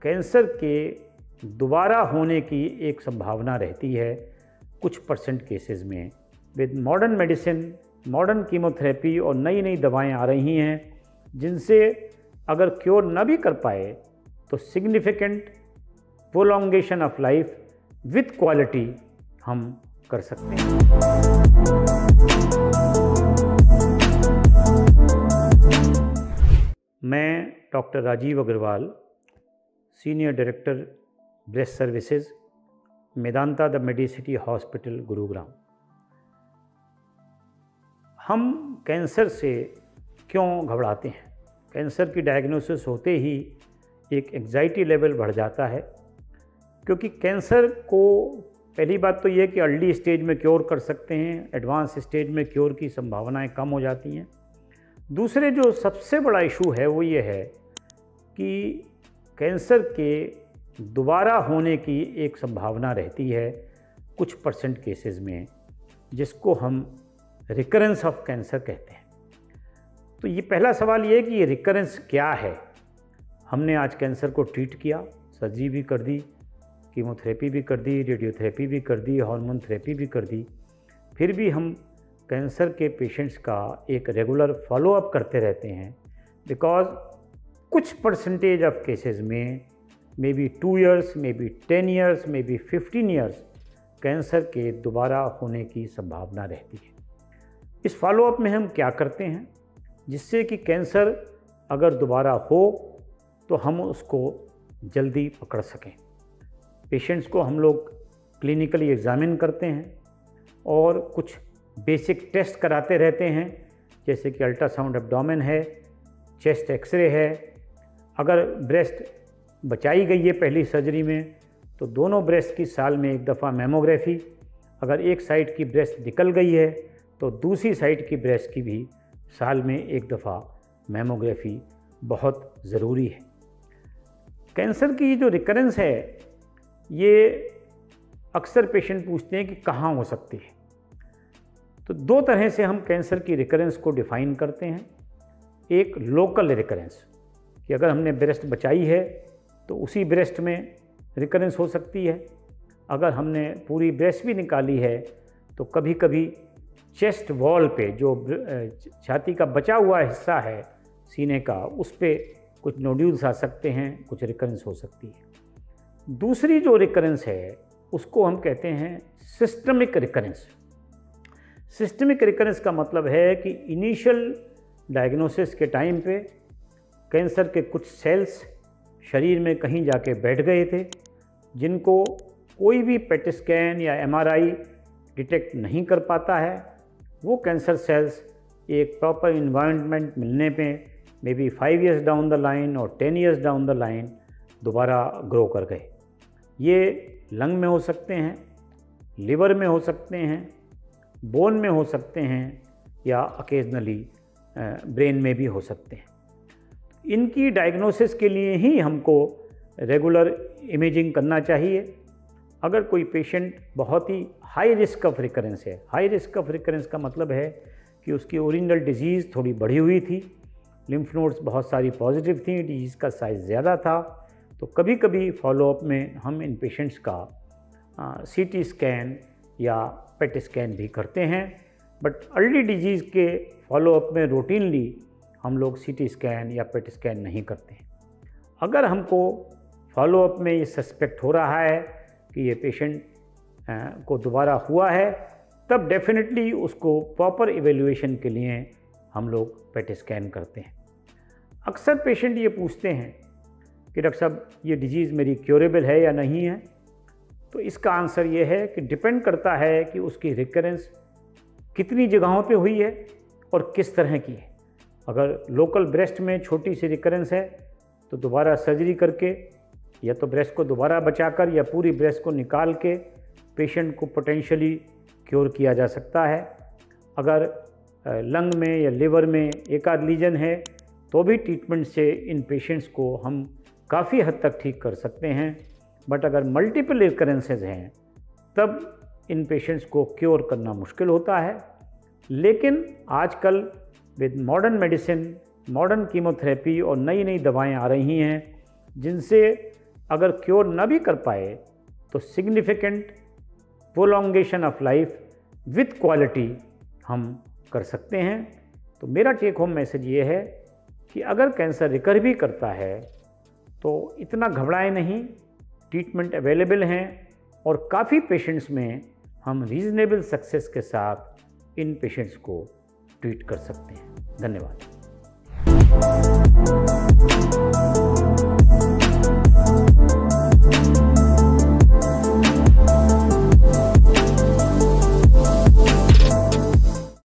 Cancer के दोबारा होने की एक संभावना रहती है कुछ परसेंट केसेस में। With modern medicine, modern chemotherapy और नई नई दवाएं आ रही हैं जिनसे अगर क्योर न भी कर पाए तो significant prolongation of life with quality हम कर सकते हैं। मैं doctor Rajeev Agarwal, senior director breast services, Medanta the Medicity hospital, Gurugram. हम कैंसर से क्यों घबराते हैं? कैंसर की डायग्नोसिस होते ही एक एंग्जाइटी लेवल बढ़ जाता है, क्योंकि कैंसर को पहली बात तो ये कि अर्ली स्टेज में क्योर कर सकते हैं, एडवांस स्टेज में क्योर की संभावनाएं कम हो जाती हैं। दूसरे जो सबसे बड़ा इशू है वो ये है कि कैंसर के दोबारा होने की एक संभावना रहती है कुछ परसेंट केसेस में, जिसको हम रिकरेंस ऑफ कैंसर कहते हैं। तो ये पहला सवाल ये है कि ये रिकरेंस क्या है। हमने आज कैंसर को ट्रीट किया, सर्जरी भी कर दी, कीमोथेरेपी भी कर दी, रेडियोथेरेपी भी कर दी, हार्मोन थेरेपी भी कर दी, फिर भी हम कैंसर के पेशेंट्स का एक रेगुलर फॉलोअप करते रहते हैं, बिकॉज कुछ परसेंटेज ऑफ केसेस में may be 2 years, may be 10 years, may be 15 years cancer के दोबारा होने की संभावना रहती है। इस फॉलोअप में हम क्या करते हैं जिससे कि कैंसर अगर दोबारा हो तो हम उसको जल्दी पकड़ सकें। पेशेंट्स को हम लोग क्लिनिकली एग्जामिन करते हैं और कुछ बेसिक टेस्ट कराते रहते हैं, जैसे कि अल्ट्रासाउंड एब्डोमेन है, चेस्ट एक्सरे है। अगर ब्रेस्ट बचाई गई है पहली सर्जरी में तो दोनों ब्रेस्ट की साल में एक दफ़ा मैमोग्राफी। अगर एक साइड की ब्रेस्ट निकल गई है तो दूसरी साइड की ब्रेस्ट की भी साल में एक दफ़ा मैमोग्राफी बहुत ज़रूरी है। कैंसर की जो रिकरेंस है ये अक्सर पेशेंट पूछते हैं कि कहाँ हो सकती है। तो 2 तरह से हम कैंसर की रिकरेंस को डिफ़ाइन करते हैं। एक लोकल रिकरेंस कि अगर हमने ब्रेस्ट बचाई है तो उसी ब्रेस्ट में रिकरेंस हो सकती है। अगर हमने पूरी ब्रेस्ट भी निकाली है तो कभी कभी चेस्ट वॉल पे जो छाती का बचा हुआ हिस्सा है सीने का, उस पे कुछ नोड्यूल्स आ सकते हैं, कुछ रिकरेंस हो सकती है। दूसरी जो रिकरेंस है उसको हम कहते हैं सिस्टमिक रिकरेंस। सिस्टमिक रिकरेंस का मतलब है कि इनिशियल डायग्नोसिस के टाइम पे कैंसर के कुछ सेल्स शरीर में कहीं जाके बैठ गए थे, जिनको कोई भी पेट स्कैन या MRI डिटेक्ट नहीं कर पाता है। वो कैंसर सेल्स एक प्रॉपर इन्वायरमेंट मिलने पे may be 5 years down the line और 10 years डाउन द लाइन दोबारा ग्रो कर गए। ये लंग में हो सकते हैं, लिवर में हो सकते हैं, बोन में हो सकते हैं या अकेजनली ब्रेन में भी हो सकते हैं। इनकी डायग्नोसिस के लिए ही हमको रेगुलर इमेजिंग करना चाहिए। अगर कोई पेशेंट बहुत ही हाई रिस्क ऑफ रिकरेंस है, हाई रिस्क ऑफ रिकरेंस का मतलब है कि उसकी ओरिजिनल डिजीज़ थोड़ी बढ़ी हुई थी, लिम्फ नोड्स बहुत सारी पॉजिटिव थी, डिजीज़ का साइज़ ज़्यादा था, तो कभी कभी फॉलोअप में हम इन पेशेंट्स का CT स्कैन या पेट स्कैन भी करते हैं। बट अर्ली डिजीज़ के फॉलोअप में रूटीनली हम लोग CT स्कैन या पेट स्कैन नहीं करते हैं। अगर हमको फॉलोअप में ये सस्पेक्ट हो रहा है कि ये पेशेंट को दोबारा हुआ है, तब डेफिनेटली उसको प्रॉपर इवेल्युएशन के लिए हम लोग पेट स्कैन करते हैं। अक्सर पेशेंट ये पूछते हैं कि डॉक्टर साहब ये डिजीज़ मेरी क्योरेबल है या नहीं है। तो इसका आंसर ये है कि डिपेंड करता है कि उसकी रिकरेंस कितनी जगहों पे हुई है और किस तरह की है। अगर लोकल ब्रेस्ट में छोटी सी रिकरेंस है तो दोबारा सर्जरी करके या तो ब्रेस्ट को दोबारा बचाकर या पूरी ब्रेस्ट को निकाल के पेशेंट को पोटेंशियली क्योर किया जा सकता है। अगर लंग में या लिवर में एक आध लीजन है तो भी ट्रीटमेंट से इन पेशेंट्स को हम काफ़ी हद तक ठीक कर सकते हैं। बट अगर मल्टीपल रिकरेंसेज हैं तब इन पेशेंट्स को क्योर करना मुश्किल होता है। लेकिन आजकल with modern medicine, modern chemotherapy और नई नई दवाएं आ रही हैं जिनसे अगर क्योर न भी कर पाए तो significant prolongation of life with quality हम कर सकते हैं। तो मेरा टेक होम मैसेज ये है कि अगर कैंसर रिकर भी करता है तो इतना घबराएं नहीं, ट्रीटमेंट अवेलेबल हैं और काफ़ी पेशेंट्स में हम रीजनेबल सक्सेस के साथ इन पेशेंट्स को ट्रीट कर सकते हैं। धन्यवाद।